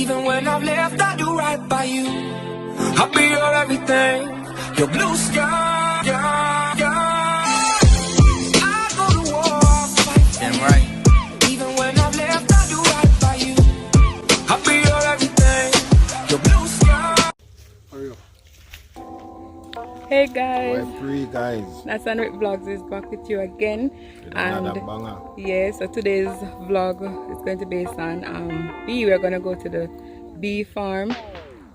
Even when I've left, I do right by you. I'll be your everything, your blue sky. I go to war, I'll fight. Damn right. Even when I've left, I do right by you. I'll be your everything, your blue sky. Hurry up. Hey guys, Guys. That's Rick Vlogs is back with you again. With And another banger. yeah, so today's vlog is going to be based on bee. We're gonna go to the bee farm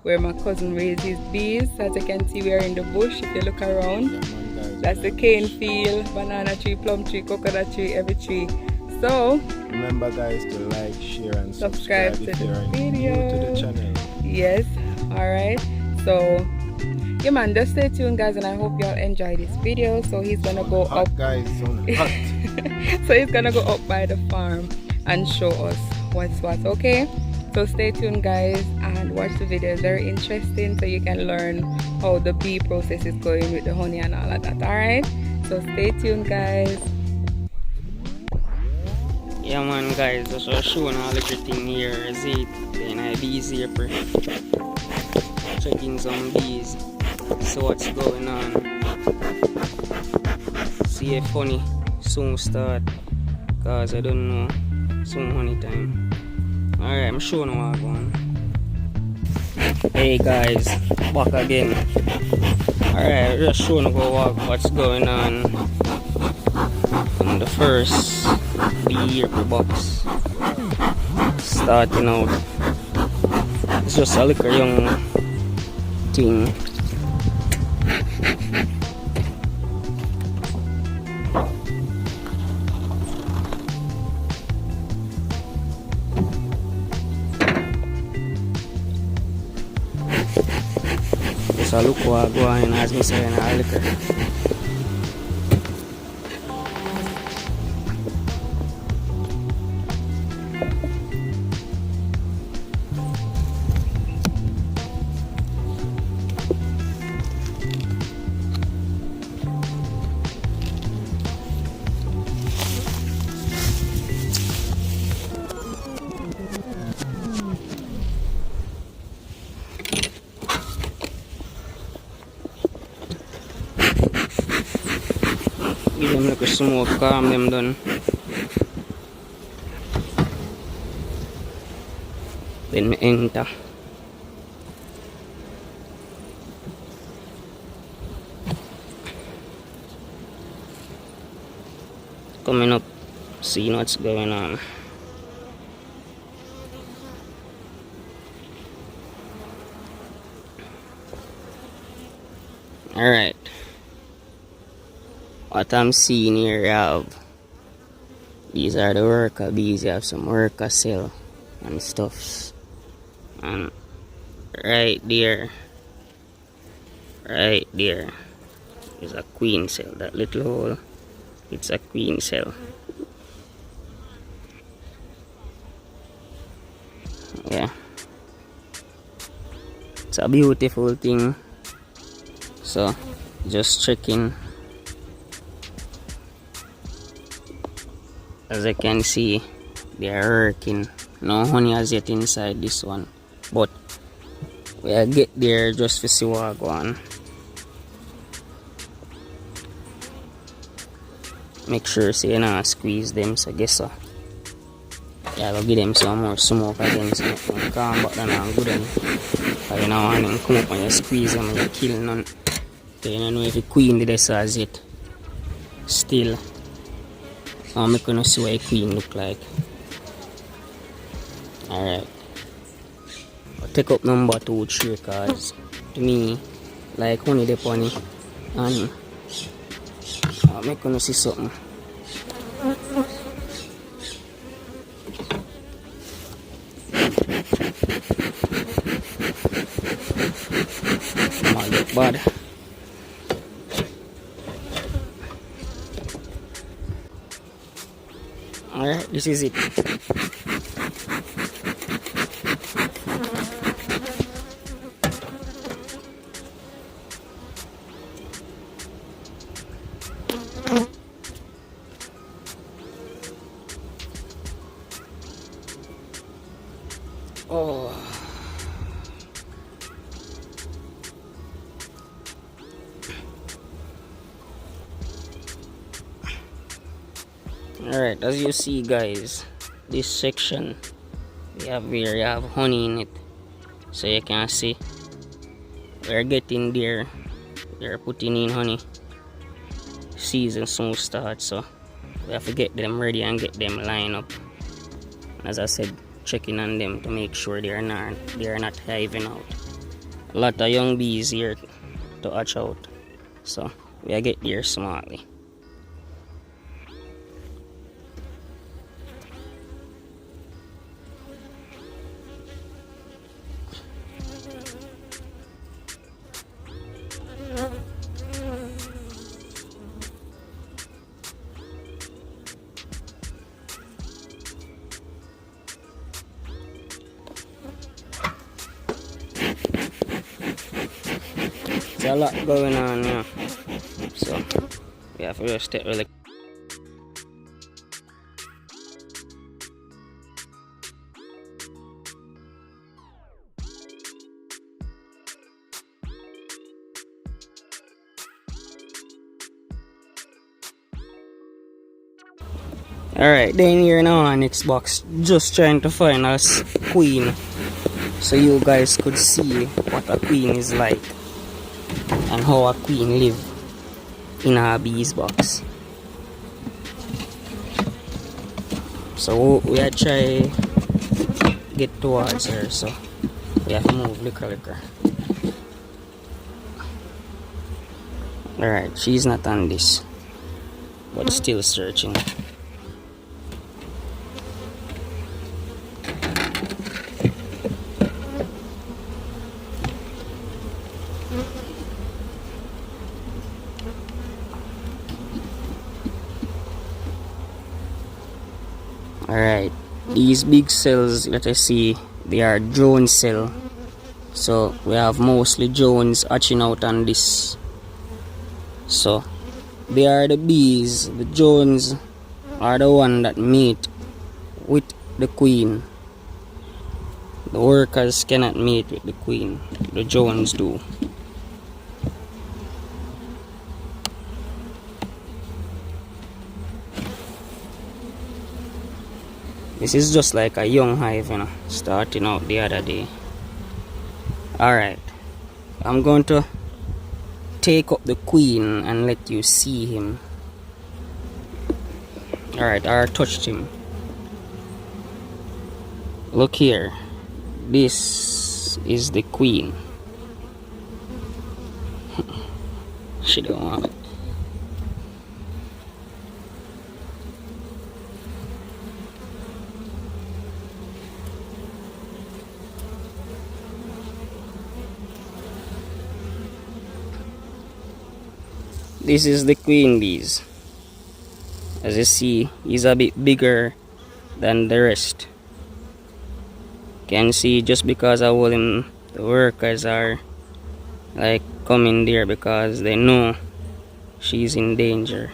where my cousin raises bees. As you can see, we are in the bush. If you look around, that's the cane field, banana tree, plum tree, coconut tree, every tree. So remember guys to like, share and subscribe to if the you're video. new to the channel. Yes, alright. So yeah man, just stay tuned guys, and I hope y'all enjoy this video. So he's gonna go Hot, up guys, hot. so he's gonna go up by the farm and show us what's what. Okay, so stay tuned guys and watch the video. It's very interesting, so you can learn how the bee process is going with the honey and all of that. All right, so stay tuned guys. Yeah man guys, just showing all everything here. Is it then I bees here for checking some bees. So what's going on? See if honey soon start, cause I don't know, soon honey time. Alright, I'm showing what I'm going. Hey guys, back again. Alright, just showing what's going on in the first bee per box. Starting out, it's just a little young thing. So look what going as me saying a liquor. Give them like a smoke, calm them down. Then me enter. Coming up, seeing what's going on. Alright. What I'm seeing here, you have these are the worker bees. You have some worker cell and stuffs, and right there is a queen cell. That little hole, it's a queen cell. Yeah, it's a beautiful thing. So just checking. As I can see, they are working. No honey as yet inside this one, but we'll get there just to see what go on. Make sure so you not squeeze them, so guess so. Yeah, I'll give them some more smoke again, so you calm back down and good. Because you don't want them come up and you squeeze them and you kill none. So you don't know if the queen did this as yet. Still, I'm gonna see what a queen look like. Alright. I'll take up number 2, 3, cause to me, like honey the pony, and I'm gonna see something. Might look bad. Alright, this is it. Oh. Alright, as you see guys, this section we have here, you have honey in it. So you can see we're getting there. They're putting in honey. Season soon start, so we have to get them ready and get them lined up. As I said, checking on them to make sure they are not hiving out. A lot of young bees here to hatch out, so we get there smartly. There's a lot going on here, so we have to just take really. Alright, then here now on next box, just trying to find us queen so you guys could see what a queen is like and how a queen live in a bees box. So we are try get towards her, so we have to move liquor. Alright, she's not on this, but still searching. Alright, these big cells that I see, they are drone cell. So we have mostly drones hatching out on this. So they are the bees. The drones are the one that mate with the queen. The workers cannot mate with the queen. The drones do. This is just like a young hive, you know, starting out the other day. Alright, I'm going to take up the queen and let you see him. Alright, I touched him. Look here. This is the queen. She don't want it. This is the queen bees. As you see, he's a bit bigger than the rest. Can see just because I hold him, the workers are like coming there because they know she's in danger.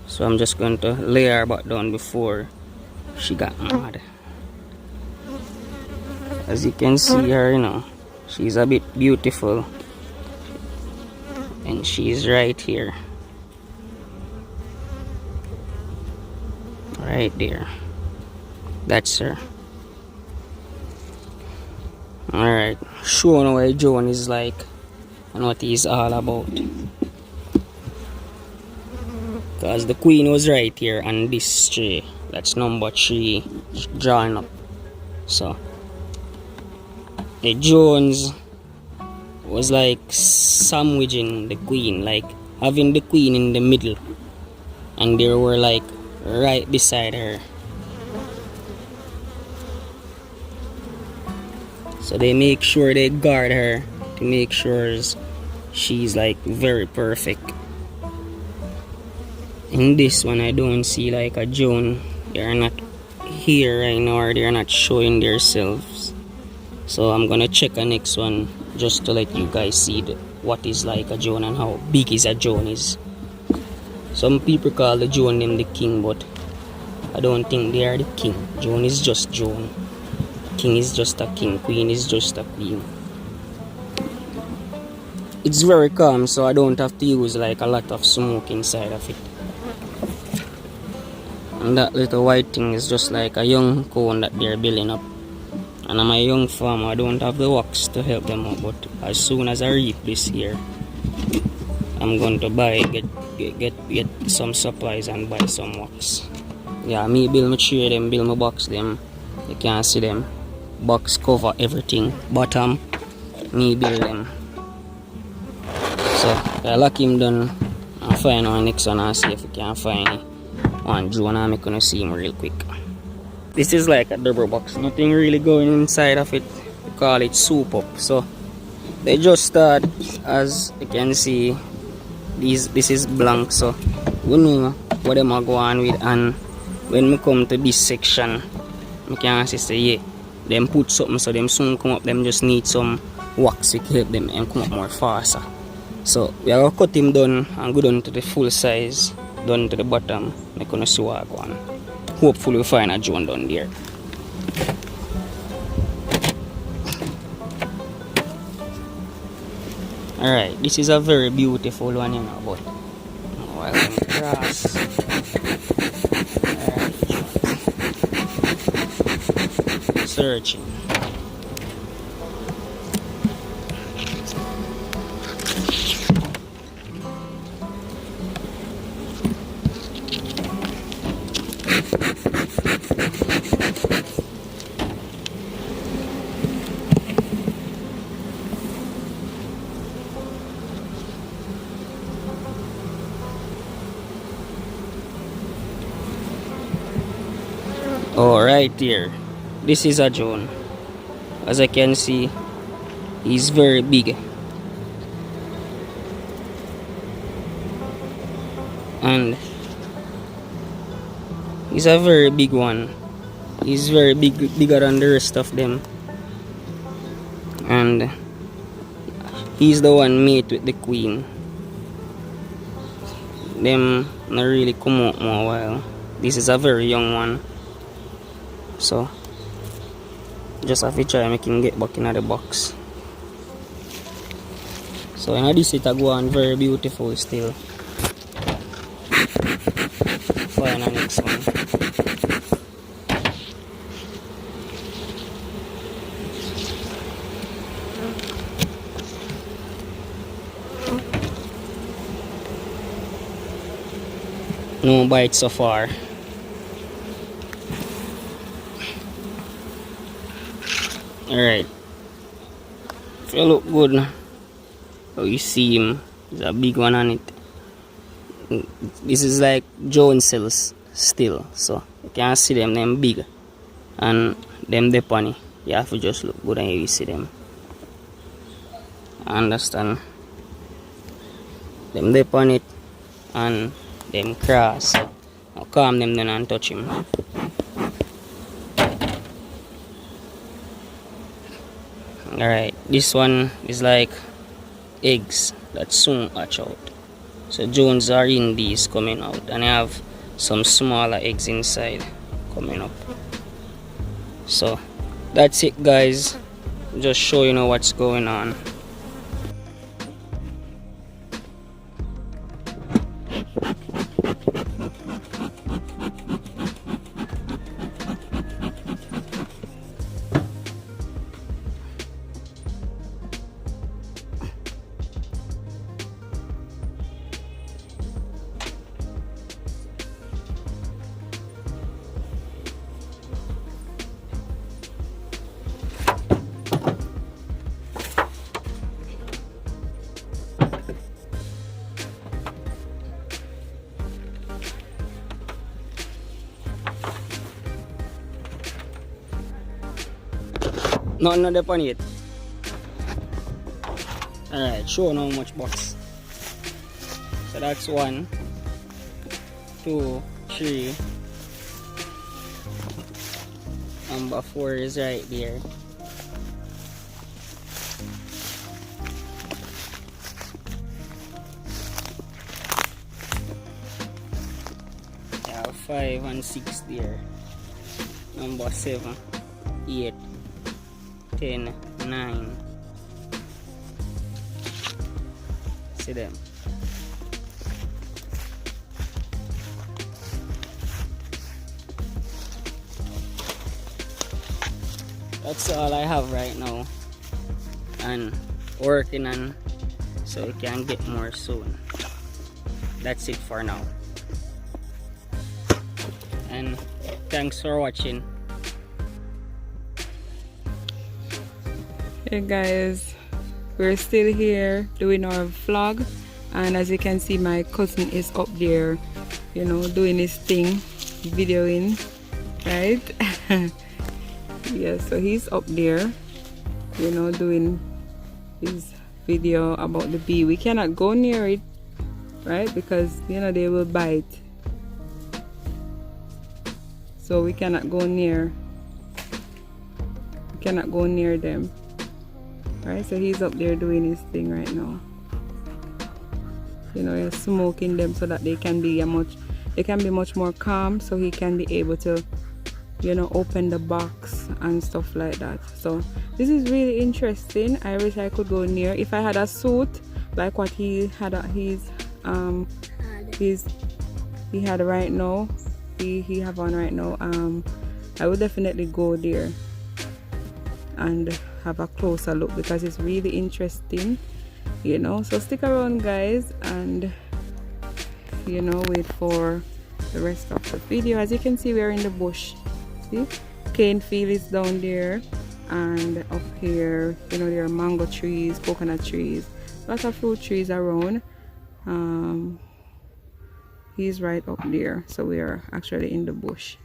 So I'm just going to lay her back down before she got mad. As you can see her, you know, she's a bit beautiful. And she's right here. Right there. That's her. Alright. Showing what John is like and what he's all about. Because the queen was right here on this tree. That's number 3 drawn up. So the Jones was like sandwiching the queen, like having the queen in the middle, and they were like right beside her. So they make sure they guard her to make sure she's like very perfect. In this one I don't see like a Joan. They're not here right now, or they're not showing themselves. So I'm gonna check a next one just to let you guys see what is like a Joan and how big is a Joan is. Some people call the Joan them the king, but I don't think they are the king. Joan is just Joan. King is just a king. Queen is just a queen. it's very calm, so I don't have to use like a lot of smoke inside of it. And that little white thing is just like a young cone that they're building up. And I'm a young farmer, I don't have the wax to help them out, but as soon as I reap this year, I'm going to get some supplies and buy some wax. Yeah, me build my tree them, build my box them. You can't see them. Box cover everything. Bottom, me build them. So I lock him done and find one next one and see if we can find one drone and I'm gonna see him real quick. This is like a double box, nothing really going inside of it. We call it soup up. So they just start, as you can see, this is blank, so we know what them are going with. And when we come to this section, we can see say yeah, them put something so them soon come up. Them just need some wax to help them and come up more faster. So we are gonna cut him down and go down to the full size, down to the bottom. We're gonna see what I go on. Hopefully we find a drone down there. Alright, this is a very beautiful one, you know, but while in the grass. Alright. Searching. Oh, right here. This is a drone. As I can see, he's very big. And he's a very big one. He's very big, bigger than the rest of them. And he's the one mate with the queen. Them not really come out more while. This is a very young one. So just have to try make him get back in the box. So in this it go on very beautiful still. Find the next one. No bites so far. Alright. If you look good, oh, you see him. There's a big one on it. This is like drone cells still, so you can see them big. And them dip on it. You have to just look good and you see them. Understand? Them dip on it and them cross. Now calm them down and touch him. Alright, this one is like eggs that soon hatch out. So drones are in these coming out, and I have some smaller eggs inside coming up. So that's it, guys. Just show you know what's going on. Nothing on the pan yet. Alright, show how much box. So that's 1, 2, 3. Number 4 is right there. Yeah, 5 and 6 there. Number 7, 8, 10, 9, See them. That's all I have right now, and working on so we can get more soon. That's it for now, and thanks for watching. Hey guys, we're still here doing our vlog, and as you can see, my cousin is up there, you know, doing his thing, videoing, right? Yeah, so he's up there, you know, doing his video about the bee. We cannot go near it, right, because you know they will bite, so we cannot go near them, right? So he's up there doing his thing right now, you know, he's smoking them so that they can be much more calm, so he can be able to, you know, open the box and stuff like that. So this is really interesting. I wish I could go near. If I had a suit like what he had he had right now, he have on right now, I would definitely go there and have a closer look, because it's really interesting, you know. So stick around guys, and you know, wait for the rest of the video. As you can see, we're in the bush. See, cane field is down there, and up here, you know, there are mango trees, coconut trees, lots of fruit trees around. He's right up there, so we are actually in the bush.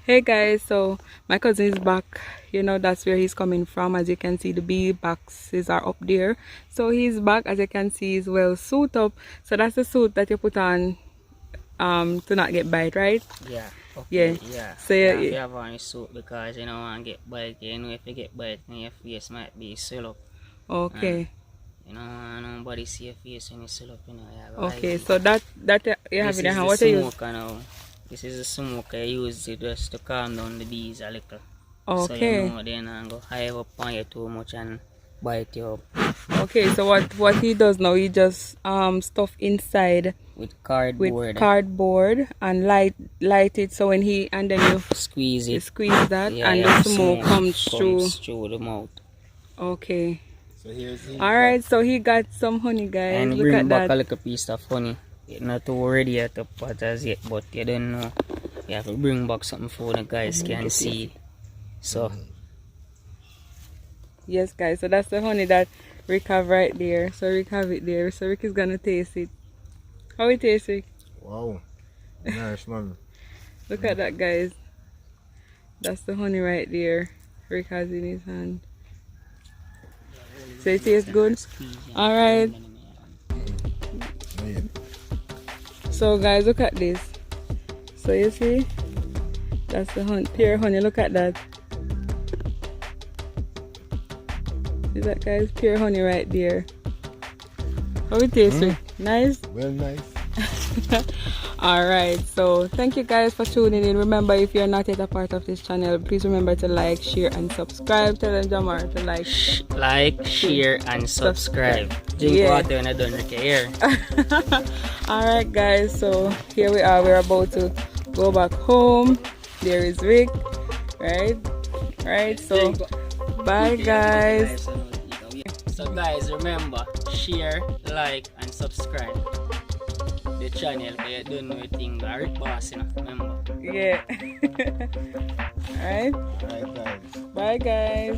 Hey guys, so my cousin is back, you know, that's where he's coming from. As you can see, the bee boxes are up there, so he's back. As you can see, he's well suit up, so that's the suit that you put on to not get bite, right? Yeah. Okay, yeah. So you have on a suit because you don't want to get bite. You know, if you get bite, your face might be swell up. Okay. And, you know, nobody see your face when you swell up. You know, you have okay. So that you have in your hand. What are you? This is the smoke I use it just to calm down the bees a little. Okay. So you know, then I go hive up on you too much and bite you up. Okay, so what he does now, he just stuff inside with cardboard and light it, so when he, and then you squeeze that, yeah, and the smoke comes through the mouth. Okay. So here's alright, so he got some honey guys, and look bring at back that. a little piece of honey. It's not too ready at the pot as yet, but you don't know. You have to bring back something for the guys can see. So yes guys, so that's the honey that Rick have right there. So Rick have it there, so Rick is gonna taste it. How it tastes, Rick? Wow, nice man. Look at that guys, that's the honey right there Rick has in his hand. So it tastes good. Alright, so guys, look at this. So you see, that's the honey, pure honey. Look at that. See that guys, pure honey right there. How it tastes? Nice? Well, nice. Alright, so thank you guys for tuning in. Remember, if you're not yet a part of this channel, please remember to like, share and subscribe. Tell them Jamar to like, share and subscribe. Drink water when I don't drink here. Alright guys, so here we are. We're about to go back home. There is Rick, right? So bye guys. So guys, remember, share, like and subscribe the channel, but you don't know a thing about Rick Boss, you know, remember. Yeah. Alright. Alright guys. Bye guys.